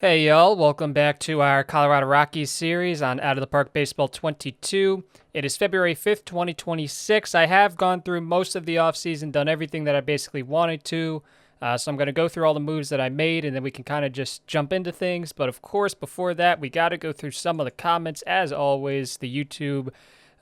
Hey y'all, welcome back to our Colorado Rockies series on Out of the Park Baseball 22. It is February 5th, 2026. I have gone through most of the offseason, done everything that I basically wanted to. So I'm going to go through all the moves that I made and then we can kind of just jump into things. But of course, before that, we got to go through some of the comments. As always, the YouTube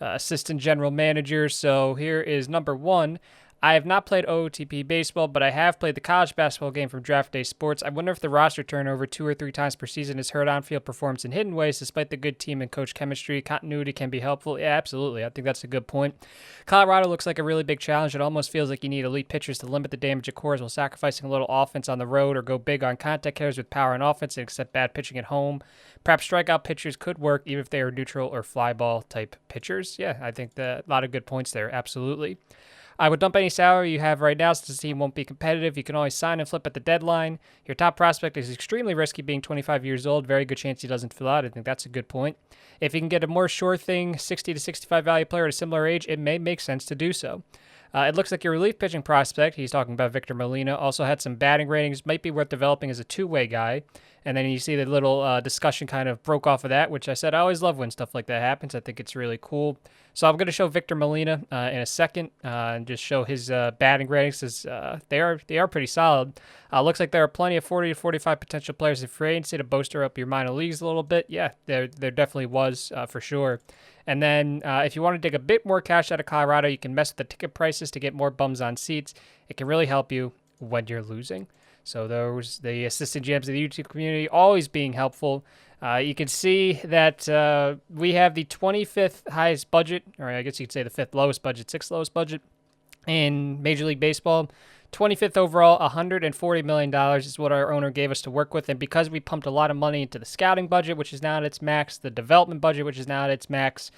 assistant general manager. So here is number one. I have not played OOTP baseball, but I have played the college basketball game from Draft Day Sports. I wonder if the roster turnover 2 or 3 times per season has hurt on-field performance in hidden ways. Despite the good team and coach chemistry, continuity can be helpful. Yeah, absolutely. I think that's a good point. Colorado looks like a really big challenge. It almost feels like you need elite pitchers to limit the damage of cores while sacrificing a little offense on the road or go big on contact hitters with power and offense and accept bad pitching at home. Perhaps strikeout pitchers could work even if they are neutral or fly ball type pitchers. Yeah, I think a lot of good points there. Absolutely. I would dump any salary you have right now since the team won't be competitive. You can always sign and flip at the deadline. Your top prospect is extremely risky being 25 years old. Very good chance he doesn't fill out. I think that's a good point. If you can get a more sure thing, 60 to 65 value player at a similar age, it may make sense to do so. It looks like your relief pitching prospect, he's talking about Victor Molina, also had some batting ratings, might be worth developing as a two-way guy. And then you see the little discussion kind of broke off of that, which I said I always love when stuff like that happens. I think it's really cool. So I'm going to show Victor Molina in a second and just show his batting ratings as they are pretty solid. Looks like there are plenty of 40 to 45 potential players in free agency to bolster up your minor leagues a little bit. Yeah, there definitely was for sure. And then if you want to dig a bit more cash out of Colorado, you can mess with the ticket prices to get more bums on seats. It can really help you when you're losing. So those the assistant GMs of the YouTube community always being helpful. You can see that we have the 25th highest budget, or I guess you could say the 5th lowest budget, 6th lowest budget in Major League Baseball. 25th overall, $140 million is what our owner gave us to work with. And because we pumped a lot of money into the scouting budget, which is now at its max, the development budget, which is now at its max,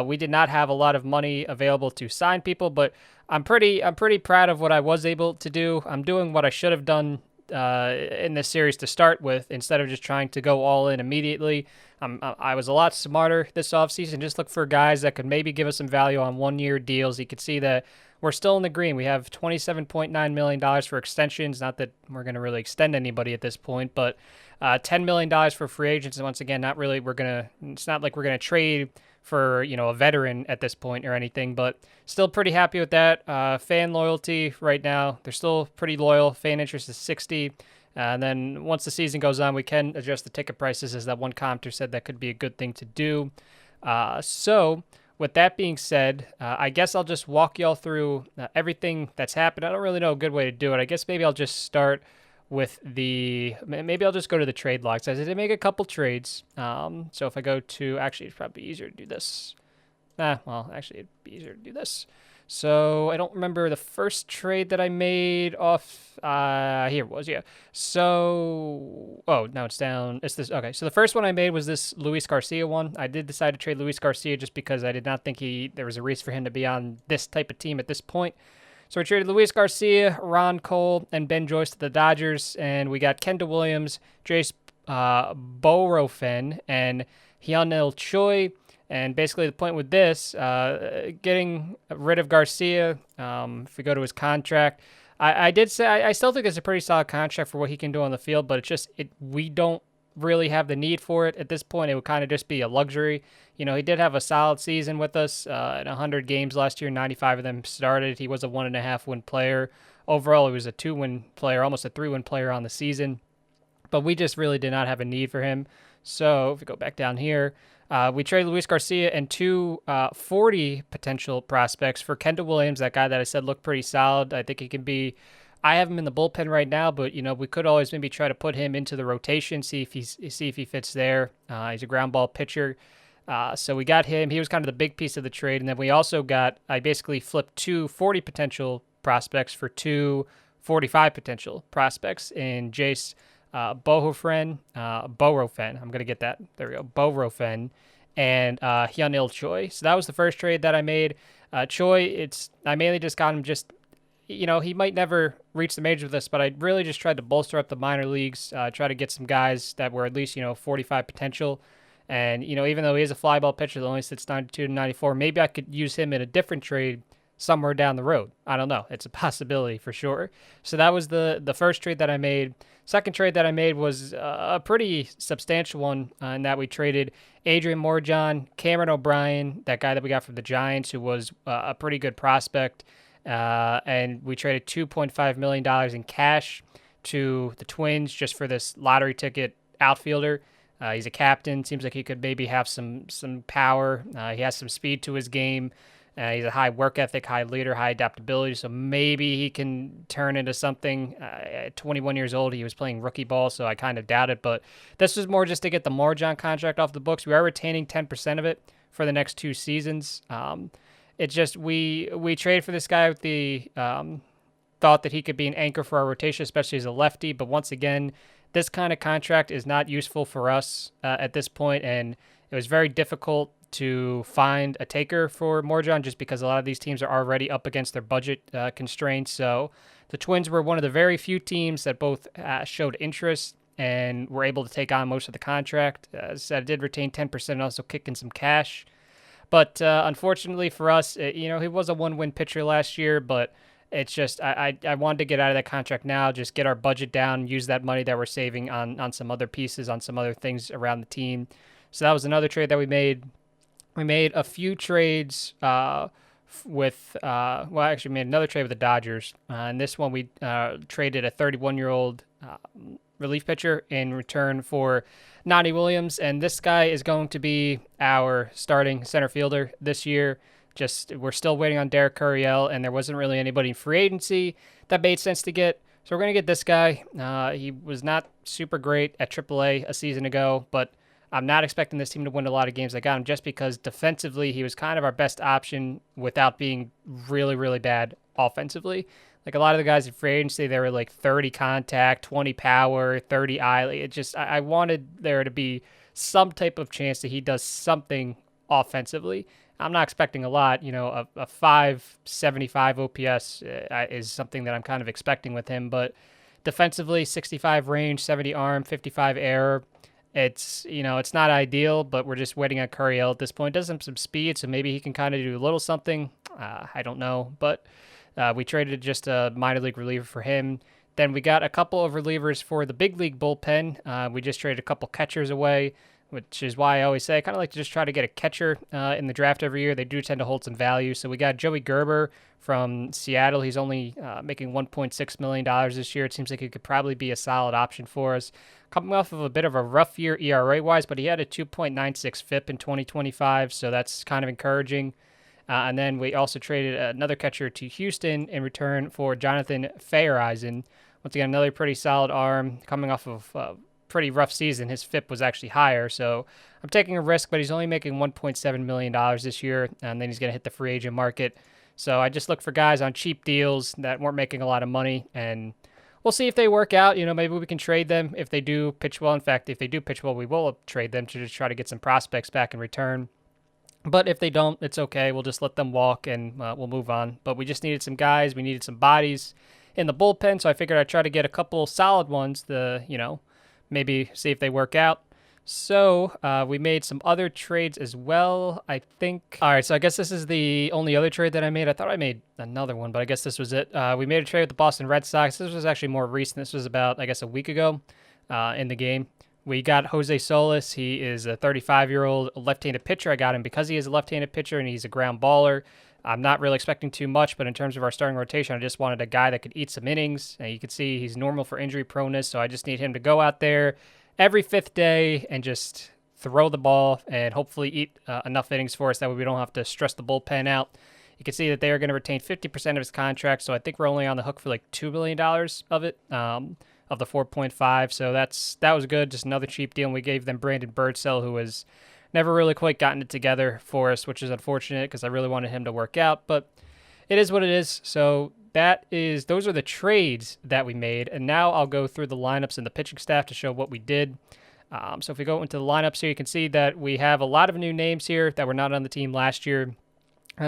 we did not have a lot of money available to sign people. But I'm pretty proud of what I was able to do. I'm doing what I should have done in this series to start with instead of just trying to go all in immediately. I was a lot smarter this offseason. Just look for guys that could maybe give us some value on one-year deals. You could see that we're still in the green. We have $27.9 million for extensions. Not that we're going to really extend anybody at this point, but $10 million for free agents. And once again, it's not like we're going to trade for, a veteran at this point or anything, but still pretty happy with that. Fan loyalty right now, they're still pretty loyal. Fan interest is 60. And then once the season goes on, we can adjust the ticket prices, as that one commenter said that could be a good thing to do. So with that being said, I guess I'll just walk y'all through everything that's happened. I don't really know a good way to do it. I guess maybe I'll just start with maybe I'll just go to the trade logs. I did make a couple trades. So if I go to, actually, it's probably easier to do this. Actually, it'd be easier to do this. So I don't remember the first trade that I made off. Here it was, yeah. So, now it's down. It's this. Okay, so the first one I made was this Luis Garcia one. I did decide to trade Luis Garcia just because I did not think there was a reason for him to be on this type of team at this point. So we traded Luis Garcia, Ron Cole, and Ben Joyce to the Dodgers, and we got Kendall Williams, Jace Borofen, and Hyunil Choi. And basically the point with this, getting rid of Garcia, if we go to his contract, I did say I still think it's a pretty solid contract for what he can do on the field, but we don't really have the need for it at this point. It would kind of just be a luxury. He did have a solid season with us in 100 games last year. 95 of them started. He was a 1.5 win player. Overall, he was a 2-win player, almost a 3-win player on the season. But we just really did not have a need for him. So if we go back down here, we traded Luis Garcia and two 40 potential prospects for Kendall Williams, that guy that I said looked pretty solid. I think he can be. I have him in the bullpen right now, but we could always maybe try to put him into the rotation, see if he fits there. He's a ground ball pitcher. So we got him. He was kind of the big piece of the trade. And then we also I basically flipped two 40 potential prospects for two 45 potential prospects in Jace Borofen. I'm going to get that. There we go. Borofen and Hyunil Choi. So that was the first trade that I made. Choi, I mainly just got him he might never reach the majors with us, but I really just tried to bolster up the minor leagues, try to get some guys that were at least, 45 potential. And, even though he is a fly ball pitcher that only sits 92 to 94, maybe I could use him in a different trade somewhere down the road. I don't know. It's a possibility for sure. So that was the first trade that I made. Second trade that I made was a pretty substantial one in that we traded Adrian Morjon, Cameron O'Brien, that guy that we got from the Giants, who was a pretty good prospect, and we traded $2.5 million in cash to the Twins just for this lottery ticket outfielder. He's a captain. Seems like he could maybe have some power. He has some speed to his game. He's a high work ethic, high leader, high adaptability. So maybe he can turn into something. At 21 years old, he was playing rookie ball, so I kind of doubt it. But this was more just to get the Morjon contract off the books. We are retaining 10% of it for the next 2 seasons. It's just we traded for this guy with the thought that he could be an anchor for our rotation, especially as a lefty. But once again, this kind of contract is not useful for us at this point, and it was very difficult to find a taker for Morjon just because a lot of these teams are already up against their budget constraints. So the Twins were one of the very few teams that both showed interest and were able to take on most of the contract. As I said, I did retain 10% and also kick in some cash. But unfortunately for us, he was a one-win pitcher last year, but it's just I wanted to get out of that contract now, just get our budget down, use that money that we're saving on some other pieces, on some other things around the team. So that was another trade that we made. We made a few trades we actually made another trade with the Dodgers. And this one we traded a 31-year-old relief pitcher in return for Nani Williams. And this guy is going to be our starting center fielder this year. We're still waiting on Derek Curiel, and there wasn't really anybody in free agency that made sense to get. So we're going to get this guy. He was not super great at AAA a season ago, but I'm not expecting this team to win a lot of games. I got him just because defensively he was kind of our best option without being really, really bad offensively. Like a lot of the guys in free agency, they were like 30 contact, 20 power, 30 eye. I wanted there to be some type of chance that he does something offensively. I'm not expecting a lot. A 575 OPS is something that I'm kind of expecting with him. But defensively, 65 range, 70 arm, 55 error. It's not ideal, but we're just waiting on Curiel at this point. Does have some speed, so maybe he can kind of do a little something. I don't know, but we traded just a minor league reliever for him. Then we got a couple of relievers for the big league bullpen. We just traded a couple catchers away, which is why I always say I kind of like to just try to get a catcher in the draft every year. They do tend to hold some value. So we got Joey Gerber from Seattle. He's only making $1.6 million this year. It seems like he could probably be a solid option for us. Coming off of a bit of a rough year ERA-wise, but he had a 2.96 FIP in 2025, so that's kind of encouraging. And then we also traded another catcher to Houston in return for Jonathan Feyereisen. Once again, another pretty solid arm coming off of a pretty rough season. His FIP was actually higher, so I'm taking a risk, but he's only making $1.7 million this year, and then he's going to hit the free agent market. So I just look for guys on cheap deals that weren't making a lot of money, and we'll see if they work out. Maybe we can trade them if they do pitch well. In fact, if they do pitch well, we will trade them to just try to get some prospects back in return. But if they don't, it's okay. We'll just let them walk and we'll move on. But we just needed some guys. We needed some bodies in the bullpen, so I figured I'd try to get a couple solid ones to, maybe see if they work out. So we made some other trades as well, I think. All right, so I guess this is the only other trade that I made. I thought I made another one, but I guess this was it. We made a trade with the Boston Red Sox. This was actually more recent. This was about, I guess, a week ago in the game. We got Jose Solis. He is a 35-year-old left-handed pitcher. I got him because he is a left-handed pitcher and he's a ground baller. I'm not really expecting too much, but in terms of our starting rotation, I just wanted a guy that could eat some innings. And you can see he's normal for injury proneness, so I just need him to go out there every fifth day and just throw the ball and hopefully eat enough innings for us that way we don't have to stress the bullpen out. You can see that they are going to retain 50% of his contract, so I think we're only on the hook for like $2 million of it, of the 4.5. So that was good. Just another cheap deal. And we gave them Brandon Birdsell, who has never really quite gotten it together for us, which is unfortunate because I really wanted him to work out. But it is what it is. So those are the trades that we made. And now I'll go through the lineups and the pitching staff to show what we did. So if we go into the lineups here, you can see that we have a lot of new names here that were not on the team last year.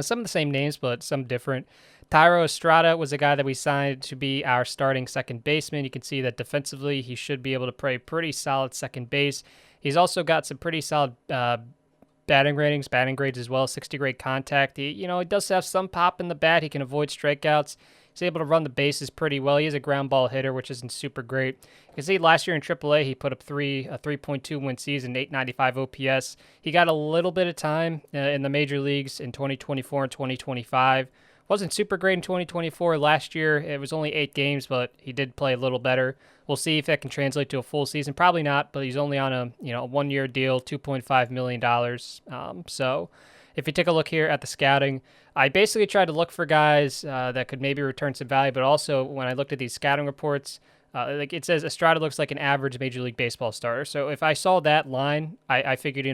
Some of the same names, but some different. Thairo Estrada was a guy that we signed to be our starting second baseman. You can see that defensively, he should be able to play pretty solid second base. He's also got some pretty solid batting grades as well, 60 grade contact. He does have some pop in the bat. He can avoid strikeouts. He's able to run the bases pretty well. He is a ground ball hitter, which isn't super great. You can see last year in AAA, he put up a 3.2 win season, 895 OPS. He got a little bit of time in the major leagues in 2024 and 2025. Wasn't super great in 2024. Last year, it was only 8 games, but he did play a little better. We'll see if that can translate to a full season. Probably not, but he's only on a 1-year deal, $2.5 million. So if you take a look here at the scouting, I basically tried to look for guys that could maybe return some value, but also when I looked at these scouting reports, like it says Estrada looks like an average Major League Baseball starter. So if I saw that line, I figured,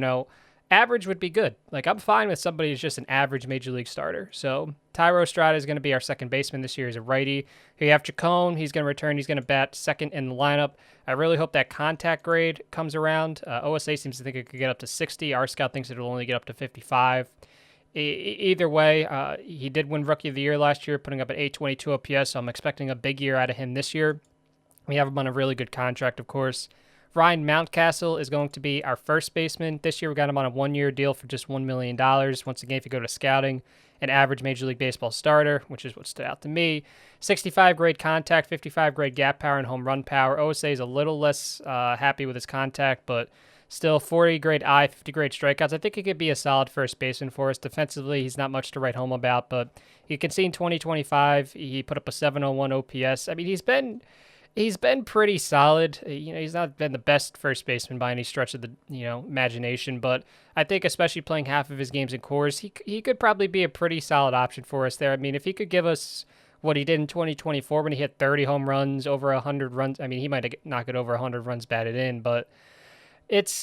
average would be good. Like, I'm fine with somebody who's just an average Major League starter. So Thairo Estrada is going to be our second baseman this year. He's a righty. Here you have Chacon. He's going to return. He's going to bat second in the lineup. I really hope that contact grade comes around. OSA seems to think it could get up to 60. Our scout thinks it'll only get up to 55. Either way, he did win Rookie of the Year last year, putting up an 822 OPS, so I'm expecting a big year out of him this year. We have him on a really good contract, of course. Ryan Mountcastle is going to be our first baseman. This year we got him on a 1-year deal for just $1 million. Once again, if you go to scouting, an average Major League Baseball starter, which is what stood out to me. 65 grade contact, 55 grade gap power, and home run power. OSA is a little less happy with his contact, but still 40 grade eye, 50 grade strikeouts. I think he could be a solid first baseman for us. Defensively, he's not much to write home about, but you can see in 2025, he put up a 701 OPS. I mean, he's been pretty solid. He's not been the best first baseman by any stretch of the imagination, but I think especially playing half of his games in Coors, he could probably be a pretty solid option for us there. I mean, if he could give us what he did in 2024 when he hit 30 home runs, over 100 runs, I mean, he might knock it over 100 runs batted in, but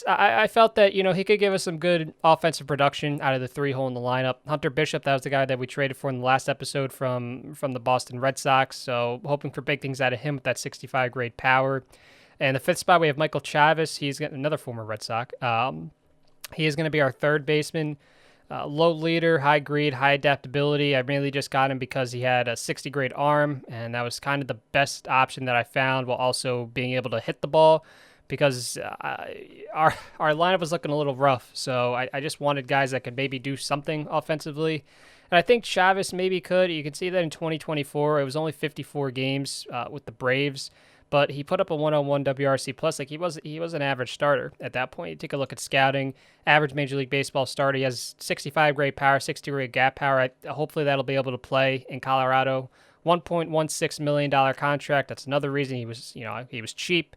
I felt that, he could give us some good offensive production out of the 3-hole in the lineup. Hunter Bishop, that was the guy that we traded for in the last episode from the Boston Red Sox. So hoping for big things out of him with that 65 grade power. And the 5th spot, we have Michael Chavis. He's got another former Red Sox. He is going to be our third baseman. Low leader, high greed, high adaptability. I mainly just got him because he had a 60 grade arm, and that was kind of the best option that I found, while also being able to hit the ball, because our lineup was looking a little rough. So I just wanted guys that could maybe do something offensively. And I think Chavis maybe could. You can see that in 2024, it was only 54 games with the Braves, but he put up a 101 WRC plus. Like, he was an average starter at that point. You take a look at scouting, average Major League Baseball starter. He has 65 grade power, 60 grade gap power. Hopefully that'll be able to play in Colorado. $1.16 million contract. That's another reason he was cheap.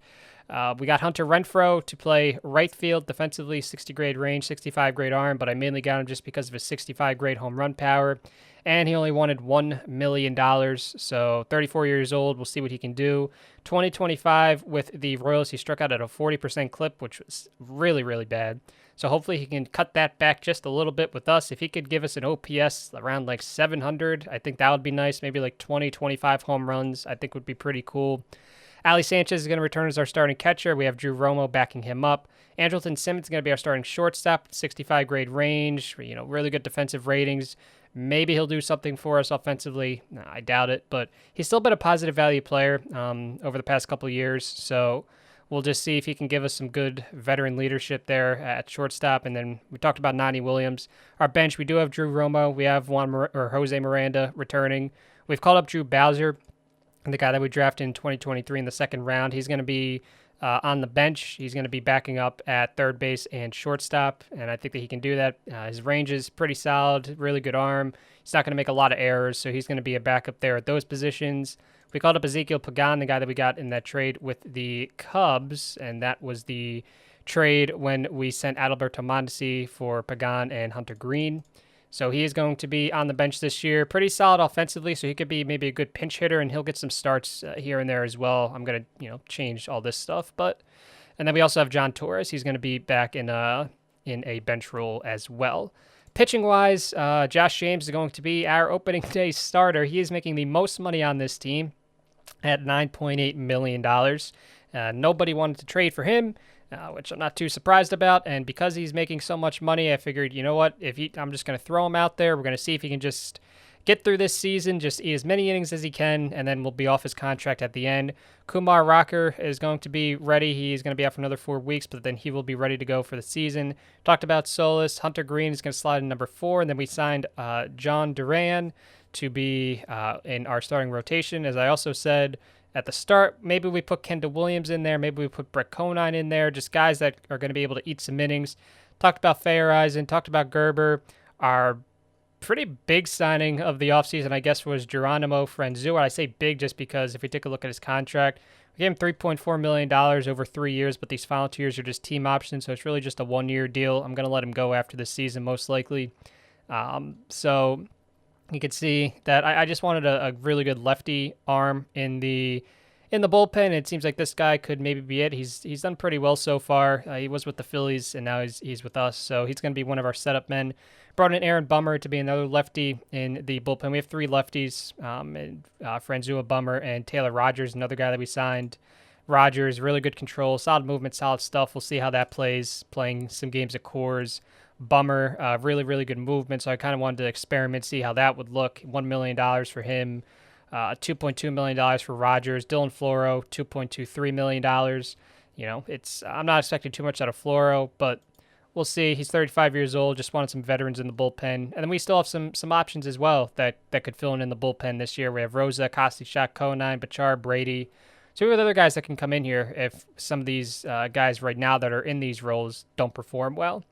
We got Hunter Renfroe to play right field defensively, 60 grade range, 65 grade arm, but I mainly got him just because of his 65 grade home run power. And he only wanted $1 million, so 34 years old. We'll see what he can do. 2025 with the Royals, he struck out at a 40% clip, which was really, really bad. So hopefully he can cut that back just a little bit with us. If he could give us an OPS around like 700, I think that would be nice. Maybe like 20, 25 home runs, I think would be pretty cool. Ali Sanchez is going to return as our starting catcher. We have Drew Romo backing him up. Andrelton Simmons is going to be our starting shortstop, 65 grade range, really good defensive ratings. Maybe he'll do something for us offensively. No, I doubt it, but he's still been a positive value player over the past couple of years. So we'll just see if he can give us some good veteran leadership there at shortstop. And then we talked about Nani Williams. Our bench, we do have Drew Romo. We have Jose Miranda returning. We've called up Drew Bowser, the guy that we drafted in 2023 in the second round. He's going to be on the bench. He's going to be backing up at third base and shortstop, and I think that he can do that. His range is pretty solid, really good arm. He's not going to make a lot of errors, so he's going to be a backup there at those positions. We called up Ezekiel Pagan, the guy that we got in that trade with the Cubs, and that was the trade when we sent Adalberto Mondesi for Pagan and Hunter Green. So he is going to be on the bench this year. Pretty solid offensively, so he could be maybe a good pinch hitter, and he'll get some starts here and there as well. I'm going to, change all this stuff. And then we also have John Torres. He's going to be back in a bench role as well. Pitching-wise, Josh James is going to be our opening day starter. He is making the most money on this team at $9.8 million. Nobody wanted to trade for him, which I'm not too surprised about. And because he's making so much money, I figured, you know what, I'm just going to throw him out there. We're going to see if he can just get through this season, just eat as many innings as he can, and then we'll be off his contract at the end. Kumar Rocker is going to be ready. He's going to be out for another 4 weeks, but then he will be ready to go for the season. Talked about Solis. Hunter Green is going to slide in number 4, and then we signed John Duran to be in our starting rotation. As I also said at the start, maybe we put Kendall Williams in there. Maybe we put Brett Conine in there. Just guys that are going to be able to eat some innings. Talked about Feyereisen. Talked about Gerber. Our pretty big signing of the offseason, I guess, was Geronimo Franzua. I say big just because if we take a look at his contract, we gave him $3.4 million over 3 years, but these final 2 years are just team options, so it's really just a one-year deal. I'm going to let him go after this season, most likely. So you could see that I just wanted a really good lefty arm in the bullpen. It seems like this guy could maybe be it. He's done pretty well so far. He was with the Phillies, and now he's with us, so he's going to be one of our setup men. Brought in Aaron Bummer to be another lefty in the bullpen. We have 3 lefties, Franzua, Bummer, and Taylor Rogers, another guy that we signed. Rogers, really good control, solid movement, solid stuff. We'll see how that plays, playing some games at Coors. Bummer, really, really good movement, so I kind of wanted to experiment, see how that would look. $1 million for him, $2.2 million for Rogers. Dylan Floro, $2.23 million. I'm not expecting too much out of Floro, but we'll see. He's 35 years old, just wanted some veterans in the bullpen. And then we still have some options as well that could fill in the bullpen this year. We have Rosa, Costi, Shaq, Conine, Bachar, Brady. So we have other guys that can come in here if some of these guys right now that are in these roles don't perform well.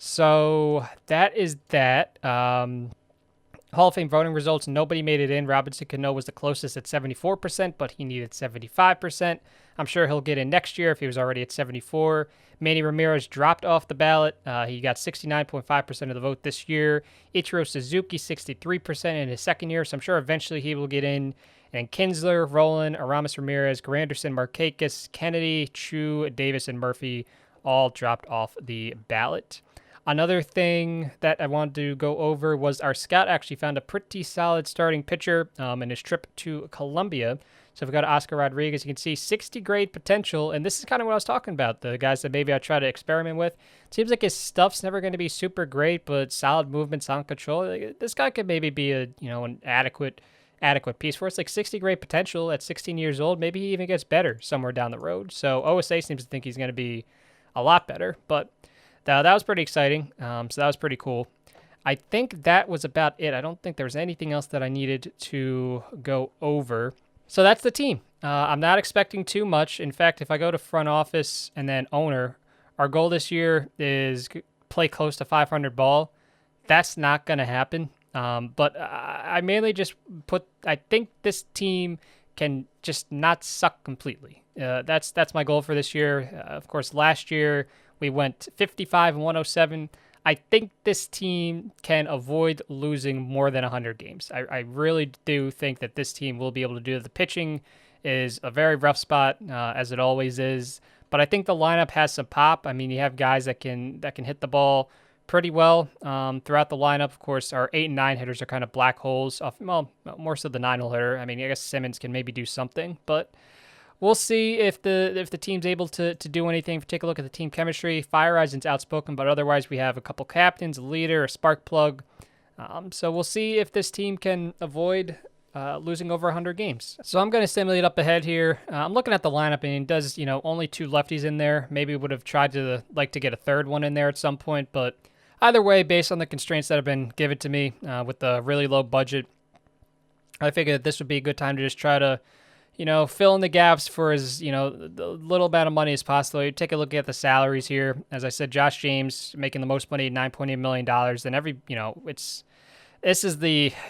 So that is that. Hall of Fame voting results, nobody made it in. Robinson Cano was the closest at 74%, but he needed 75%. I'm sure he'll get in next year if he was already at 74. Manny Ramirez dropped off the ballot. He got 69.5% of the vote this year. Ichiro Suzuki, 63% in his second year, so I'm sure eventually he will get in. And Kinsler, Rowland, Aramis Ramirez, Granderson, Markakis, Kennedy, Chu, Davis, and Murphy all dropped off the ballot. Another thing that I wanted to go over was our scout actually found a pretty solid starting pitcher in his trip to Colombia. So if we go to Oscar Rodriguez, you can see 60 grade potential, and this is kind of what I was talking about, the guys that maybe I try to experiment with. It seems like his stuff's never going to be super great, but solid movement, solid control. This guy could maybe be an adequate piece for us. Like 60 grade potential at 16 years old. Maybe he even gets better somewhere down the road. So OSA seems to think he's going to be a lot better, but that was pretty exciting. So that was pretty cool. I think that was about it. I don't think there was anything else that I needed to go over. So that's the team. I'm not expecting too much. In fact, if I go to front office and then owner, our goal this year is play close to 500 ball. That's not going to happen. But I mainly just I think this team can just not suck completely. That's my goal for this year. Of course, last year we went 55 and 107. I think this team can avoid losing more than 100 games. I really do think that this team will be able to do it. The pitching is a very rough spot, as it always is. But I think the lineup has some pop. I mean, you have guys that can hit the ball pretty well throughout the lineup. Of course, our 8 and 9 hitters are kind of black holes. More so the 9-hole hitter. I mean, I guess Simmons can maybe do something, but we'll see if the team's able to do anything. If you take a look at the team chemistry, Feyereisen's outspoken, but otherwise we have a couple captains, a leader, a spark plug. So we'll see if this team can avoid losing over 100 games. So I'm going to simulate up ahead here. I'm looking at the lineup, and it does, only 2 lefties in there. Maybe would have tried to get a third one in there at some point, but either way, based on the constraints that have been given to me with the really low budget, I figured that this would be a good time to just try to fill in the gaps for as, the little amount of money as possible. You take a look at the salaries here. As I said, Josh James making the most money, $9.8 million. And this is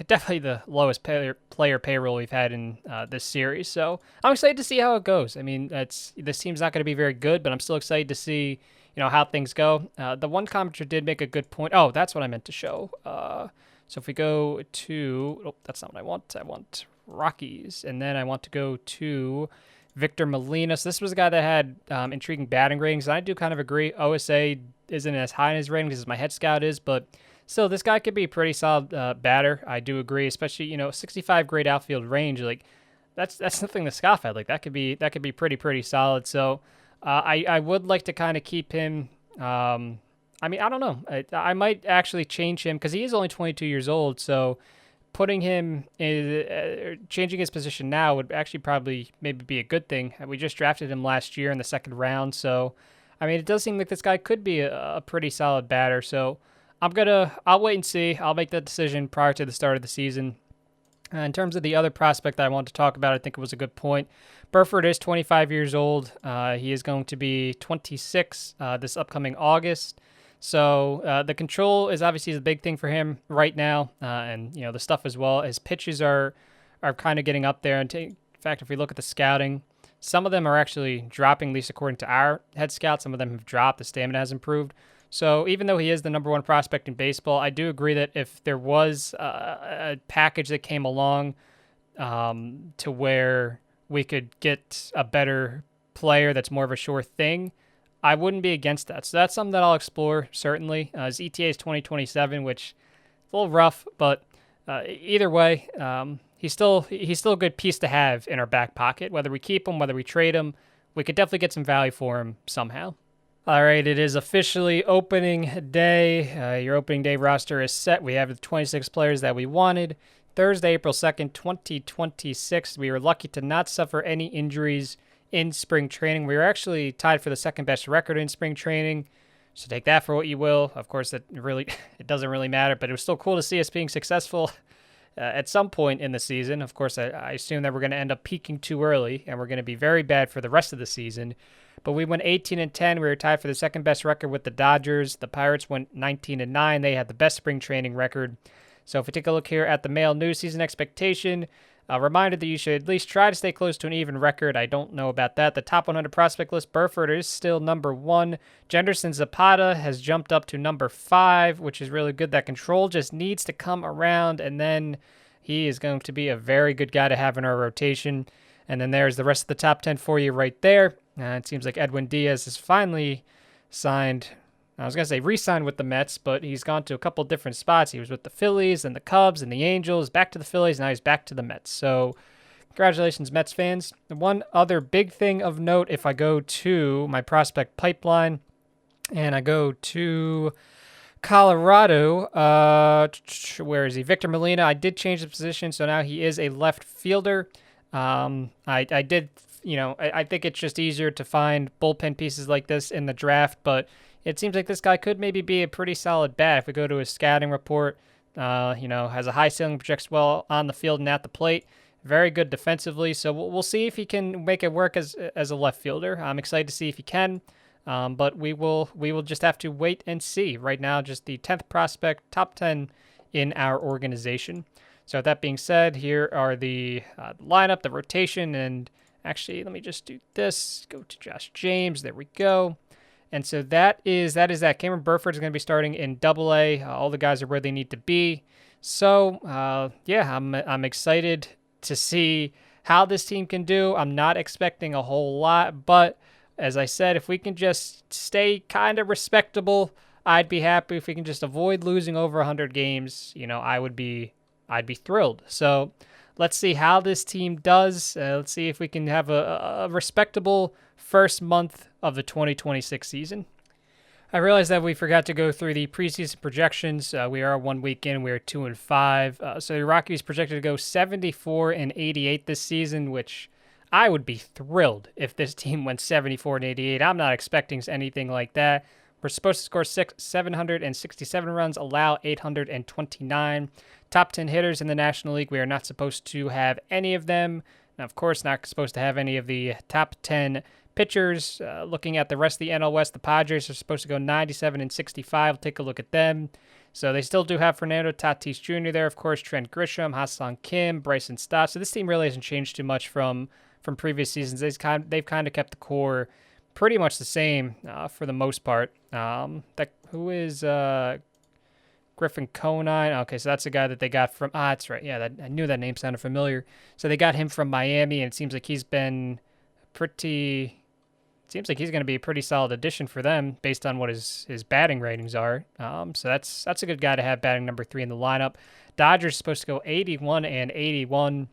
definitely the lowest player payroll we've had in this series. So I'm excited to see how it goes. I mean, this team's not going to be very good, but I'm still excited to see, how things go. The one commenter did make a good point. Oh, that's what I meant to show. So if we go to, that's not what I want. I want Rockies, and then I want to go to Victor Molina. So this was a guy that had intriguing batting ratings, and I do kind of agree. OSA isn't as high in his ratings as my head scout is, but still, this guy could be a pretty solid batter. I do agree, especially 65 grade outfield range. Like that's nothing to scoff at. Like that could be pretty solid. So I would like to kind of keep him. I don't know. I might actually change him because he is only 22 years old. So putting him in, changing his position now would actually probably maybe be a good thing. We just drafted him last year in the second round, so I mean, it does seem like this guy could be a pretty solid batter. So I'll wait and see. I'll make that decision prior to the start of the season. In terms of the other prospect that I want to talk about, I think it was a good point. Burford is 25 years old. He is going to be 26 this upcoming August. So the control is obviously the big thing for him right now, and the stuff as well. His pitches are kind of getting up there. And in fact, if we look at the scouting, some of them are actually dropping, at least according to our head scout. Some of them have dropped. The stamina has improved. So even though he is the number one prospect in baseball, I do agree that if there was a package that came along to where we could get a better player that's more of a sure thing, I wouldn't be against that. So that's something that I'll explore, certainly. His ETA is 2027, which is a little rough, but either way, he's still a good piece to have in our back pocket. Whether we keep him, whether we trade him, we could definitely get some value for him somehow. All right, it is officially opening day. Your opening day roster is set. We have the 26 players that we wanted. Thursday, April 2nd, 2026. We were lucky to not suffer any injuries in spring training. We were actually tied for the second best record in spring training. So take that for what you will. Of course, it doesn't really matter, but it was still cool to see us being successful at some point in the season. Of course, I assume that we're going to end up peaking too early, and we're going to be very bad for the rest of the season. But we went 18-10. We were tied for the second best record with the Dodgers. The Pirates went 19-9. They had the best spring training record. So if we take a look here at the Mail News season expectation, a reminder that you should at least try to stay close to an even record. I don't know about that. The top 100 prospect list, Burford is still number 1. Jenderson Zapata has jumped up to number 5, which is really good. That control just needs to come around, and then he is going to be a very good guy to have in our rotation. And then there's the rest of the top 10 for you right there. It seems like Edwin Diaz has finally signed. I was going to say re-signed with the Mets, but he's gone to a couple different spots. He was with the Phillies and the Cubs and the Angels, back to the Phillies, now he's back to the Mets. So congratulations, Mets fans. One other big thing of note, if I go to my prospect pipeline and I go to Colorado, where is he? Victor Molina. I did change the position, so now he is a left fielder. I did, I think it's just easier to find bullpen pieces like this in the draft, but it seems like this guy could maybe be a pretty solid bat. If we go to his scouting report, has a high ceiling, projects well on the field and at the plate. Very good defensively, so we'll see if he can make it work as a left fielder. I'm excited to see if he can, but we will just have to wait and see. Right now, just the 10th prospect, top 10 in our organization. So with that being said, here are the lineup, the rotation, and actually, let me just do this. Go to Josh James. There we go. And so that is that. Cameron Burford is going to be starting in Double-A. All the guys are where they need to be. So I'm excited to see how this team can do. I'm not expecting a whole lot, but as I said, if we can just stay kind of respectable, I'd be happy. If we can just avoid losing over 100 games, I'd be thrilled. So let's see how this team does. Let's see if we can have a respectable first month of the 2026 season. I realized that we forgot to go through the preseason projections. We are 1 week in. We're 2-5. So the Rockies projected to go 74-88 this season, which I would be thrilled if this team went 74-88. I'm not expecting anything like that. We're supposed to score 767 runs, allow 829. Top 10 hitters in the National League, we are not supposed to have any of them. Now, of course, not supposed to have any of the top 10 pitchers. Looking at the rest of the NL West, the Padres are supposed to go 97-65. We'll take a look at them. So they still do have Fernando Tatis Jr. there, of course, Trent Grisham, Ha-Seong Kim, Bryson Stott. So this team really hasn't changed too much from previous seasons. They've kind of kept the core pretty much the same for the most part. Who is Griffin Conine? Okay, so that's a guy that they got from. That's right. Yeah, I knew that name sounded familiar. So they got him from Miami, and it seems like he's been pretty. It seems like he's going to be a pretty solid addition for them based on what his batting ratings are. So that's a good guy to have batting number 3 in the lineup. Dodgers supposed to go 81-81.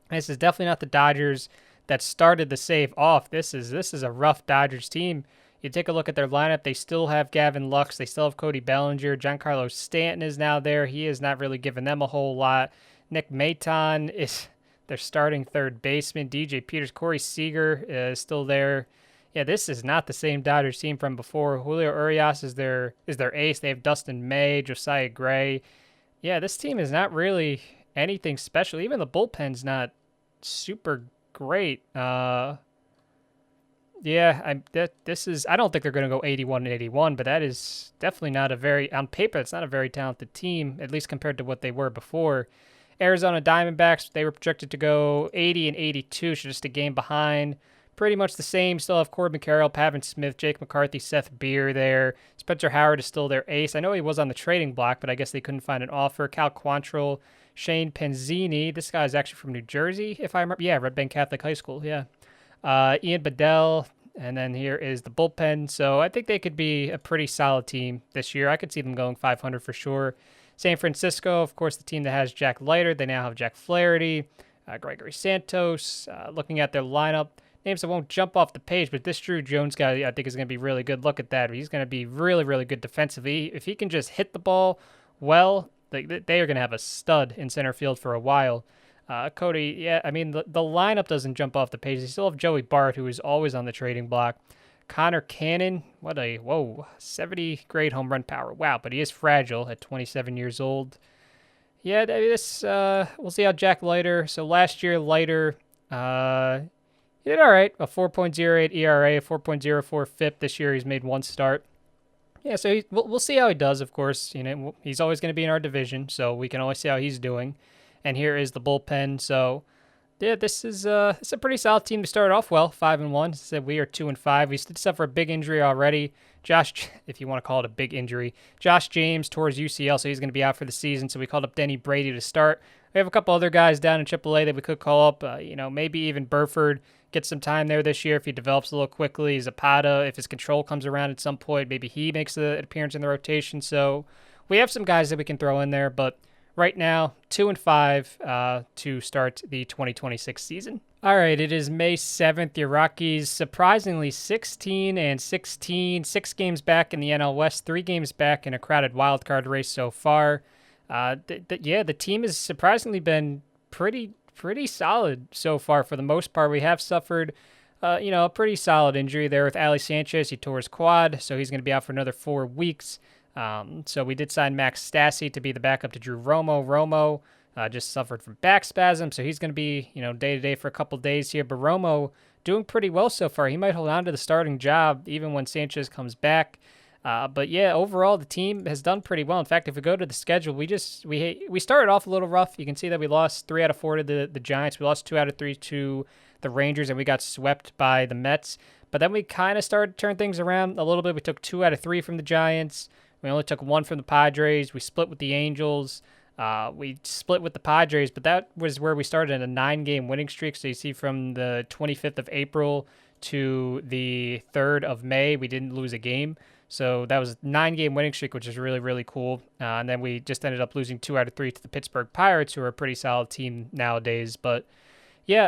This is definitely not the Dodgers that started the save off. This is a rough Dodgers team. You take a look at their lineup, they still have Gavin Lux, they still have Cody Bellinger, Giancarlo Stanton is now there. He has not really given them a whole lot. Nick Maton is their starting third baseman. DJ Peters, Corey Seager is still there. Yeah, this is not the same Dodgers team from before. Julio Urias is their ace. They have Dustin May, Josiah Gray. Yeah, this team is not really anything special. Even the bullpen's not super great. Yeah, I don't think they're going to go 81 and 81, but that is definitely not a very, on paper, it's not a very talented team, at least compared to what they were before. Arizona Diamondbacks, they were projected to go 80 and 82, so just a game behind. Pretty much the same. Still have Corbin Carroll, Pavin Smith, Jake McCarthy, Seth Beer there. Spencer Howard is still their ace. I know he was on the trading block, but I guess they couldn't find an offer. Cal Quantrill, Shane Penzini. This guy is actually from New Jersey, if I remember. Yeah, Red Bank Catholic High School, yeah. Ian Bedell, and then here is the bullpen. So I think they could be a pretty solid team this year. I could see them going 500 for sure. San Francisco, of course, the team that has Jack Leiter. They now have Jack Flaherty, Gregory Santos. Looking at their lineup, names that won't jump off the page, but this Drew Jones guy I think is going to be really good. Look at that. He's going to be really, really good defensively. If he can just hit the ball well, they are going to have a stud in center field for a while. Cody, yeah, I mean, the lineup doesn't jump off the page. They still have Joey Bart, who is always on the trading block. Connor Cannon, 70 grade home run power. Wow, but he is fragile at 27 years old. Yeah, we'll see how Jack Leiter. So last year, Leiter, he did all right. A 4.08 ERA, a 4.04 FIP. This year, he's made one start. Yeah, so we'll see how he does, of course. He's always going to be in our division, so we can always see how he's doing. And here is the bullpen. So, yeah, it's a pretty solid team to start off well. 5-1. Said we are 2-5. We did suffer a big injury already. Josh, if you want to call it a big injury, Josh James tore his UCL, so he's going to be out for the season. So we called up Denny Brady to start. We have a couple other guys down in AAA that we could call up. Maybe even Burford gets some time there this year if he develops a little quickly. Zapata, if his control comes around at some point, maybe he makes an appearance in the rotation. So we have some guys that we can throw in there, but right now, 2-5 to start the 2026 season. All right, it is May 7th. Your Rockies, surprisingly, 16-16, 6 games back in the NL West, 3 games back in a crowded wildcard race so far. The team has surprisingly been pretty solid so far for the most part. We have suffered, a pretty solid injury there with Ali Sanchez. He tore his quad, so he's going to be out for another 4 weeks. So we did sign Max Stassi to be the backup to Drew Romo. Romo just suffered from back spasm, so he's going to be, day-to-day for a couple days here. But Romo doing pretty well so far. He might hold on to the starting job even when Sanchez comes back. But yeah, overall, the team has done pretty well. In fact, if we go to the schedule, we started off a little rough. You can see that we lost 3 out of 4 to the Giants. We lost 2 out of 3 to the Rangers, and we got swept by the Mets. But then we kind of started to turn things around a little bit. We took 2 out of 3 from the Giants. We only took 1 from the Padres. We split with the Angels. We split with the Padres, but that was where we started a 9-game winning streak. So you see from the 25th of April to the 3rd of May, we didn't lose a game. So that was a 9-game winning streak, which is really, really cool. And then we just ended up losing 2 out of 3 to the Pittsburgh Pirates, who are a pretty solid team nowadays. But yeah,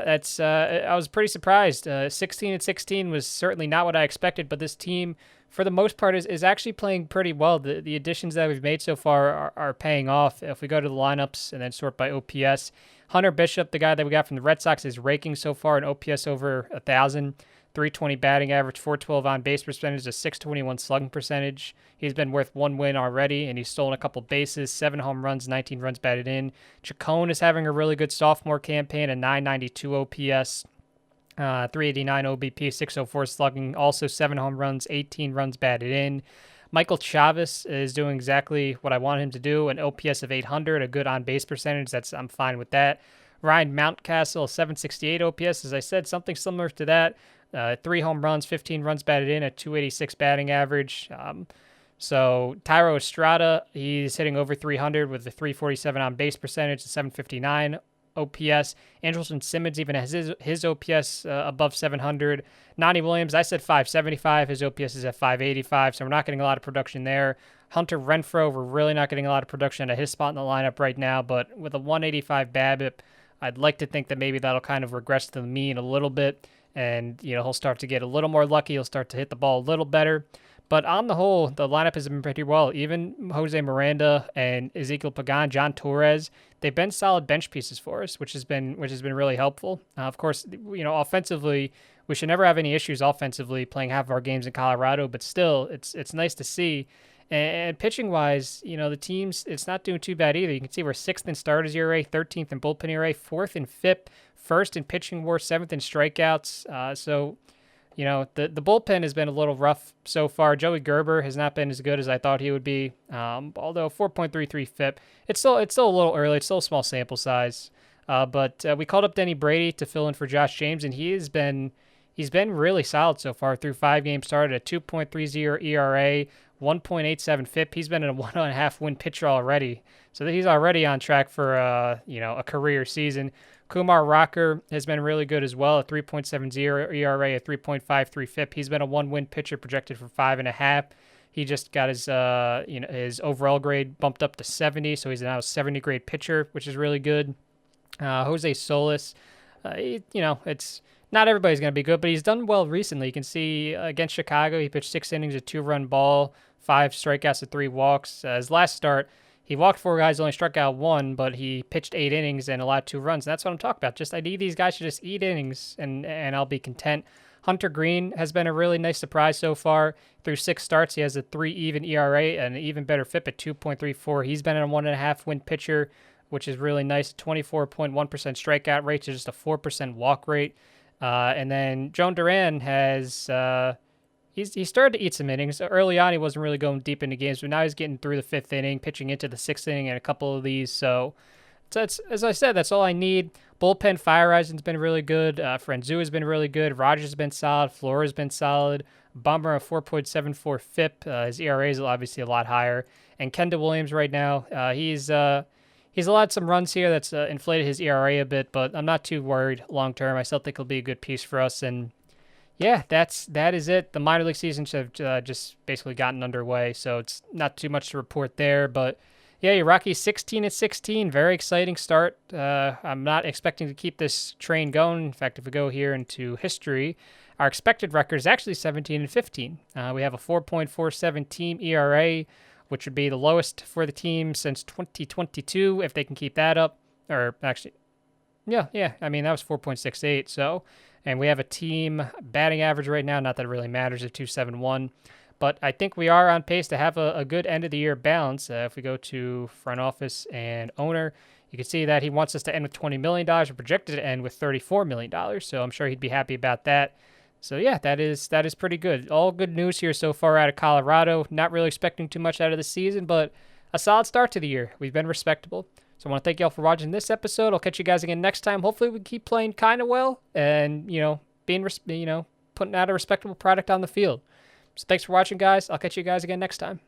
I was pretty surprised. 16-16 was certainly not what I expected, but this team, for the most part, is actually playing pretty well. The additions that we've made so far are paying off. If we go to the lineups and then sort by OPS, Hunter Bishop, the guy that we got from the Red Sox, is raking so far an OPS over 1,000, 320 batting average, 412 on base percentage, a 621 slugging percentage. He's been worth 1 win already, and he's stolen a couple bases, 7 home runs, 19 runs batted in. Chacon is having a really good sophomore campaign, a 992 OPS. 389 OBP, 604 slugging, also 7 home runs, 18 runs batted in. Michael Chavis is doing exactly what I want him to do, an OPS of 800, a good on-base percentage. I'm fine with that. Ryan Mountcastle, 768 OPS, as I said, something similar to that. 3 home runs, 15 runs batted in, a 286 batting average. So Tyro Estrada, he's hitting over 300 with a 347 on-base percentage, a 759 OPS. Andrelton Simmons even has his OPS above 700. Nani Williams, I said 575. His OPS is at 585, so we're not getting a lot of production there. Hunter Renfroe, we're really not getting a lot of production at his spot in the lineup right now, but with a 185 BABIP, I'd like to think that maybe that'll kind of regress to the mean a little bit, and he'll start to get a little more lucky. He'll start to hit the ball a little better. But on the whole, the lineup has been pretty well. Even Jose Miranda and Ezekiel Pagan, John Torres, they've been solid bench pieces for us, which has been really helpful. Of course, offensively, we should never have any issues offensively playing half of our games in Colorado, but still, it's nice to see. And pitching wise, the teams, it's not doing too bad either. You can see we're 6th in starters ERA, 13th in bullpen ERA, 4th in FIP, 1st in pitching WAR, 7th in strikeouts. So the bullpen has been a little rough so far. Joey Gerber has not been as good as I thought he would be. Although 4.33 FIP, it's still a little early. It's still a small sample size. But we called up Denny Brady to fill in for Josh James, and he's been really solid so far through 5 games started at 2.30 ERA, 1.87 FIP. He's been in a 1.5 win pitcher already. So he's already on track for a career season. Kumar Rocker has been really good as well, a 3.70 ERA, a 3.53 FIP. He's been a 1-win pitcher projected for 5.5. He just got his overall grade bumped up to 70, so he's now a 70 grade pitcher, which is really good. Jose Solis, it's not everybody's going to be good, but he's done well recently. You can see against Chicago, he pitched 6 innings, a 2-run ball, 5 strikeouts, and 3 walks. His last start, he walked 4 guys, only struck out 1, but he pitched 8 innings and allowed 2 runs. And that's what I'm talking about. I need these guys to just eat innings, and I'll be content. Hunter Green has been a really nice surprise so far. Through 6 starts, he has a 3 even ERA and an even better FIP at 2.34. He's been a 1.5 win pitcher, which is really nice. 24.1% strikeout rate to just a 4% walk rate. And then Joan Duran has he started to eat some innings. Early on, he wasn't really going deep into games, but now he's getting through the 5th inning, pitching into the 6th inning and a couple of these. So that's, as I said, that's all I need. Bullpen, Fireisen's been really good. Franzu has been really good. Rogers has been solid. Flora's been solid. Bummer, a 4.74 FIP. His ERA is obviously a lot higher. And Kendall Williams right now, he's allowed some runs here that's inflated his ERA a bit, but I'm not too worried long term. I still think he'll be a good piece for us. And yeah, that is it. The minor league seasons have just basically gotten underway, so it's not too much to report there. But yeah, your Rockies 16-16, very exciting start. I'm not expecting to keep this train going. In fact, if we go here into history, our expected record is actually 17-15. We have a 4.47 team ERA, which would be the lowest for the team since 2022, if they can keep that up. Or actually, yeah. I mean, that was 4.68. So, and we have a team batting average right now, not that it really matters, at 271. But I think we are on pace to have a good end of the year balance. If we go to front office and owner, you can see that he wants us to end with $20 million. We're projected to end with $34 million. So I'm sure he'd be happy about that. So yeah, that is pretty good. All good news here so far out of Colorado. Not really expecting too much out of the season, but a solid start to the year. We've been respectable. So I want to thank y'all for watching this episode. I'll catch you guys again next time. Hopefully we keep playing kind of well and, putting out a respectable product on the field. So thanks for watching, guys. I'll catch you guys again next time.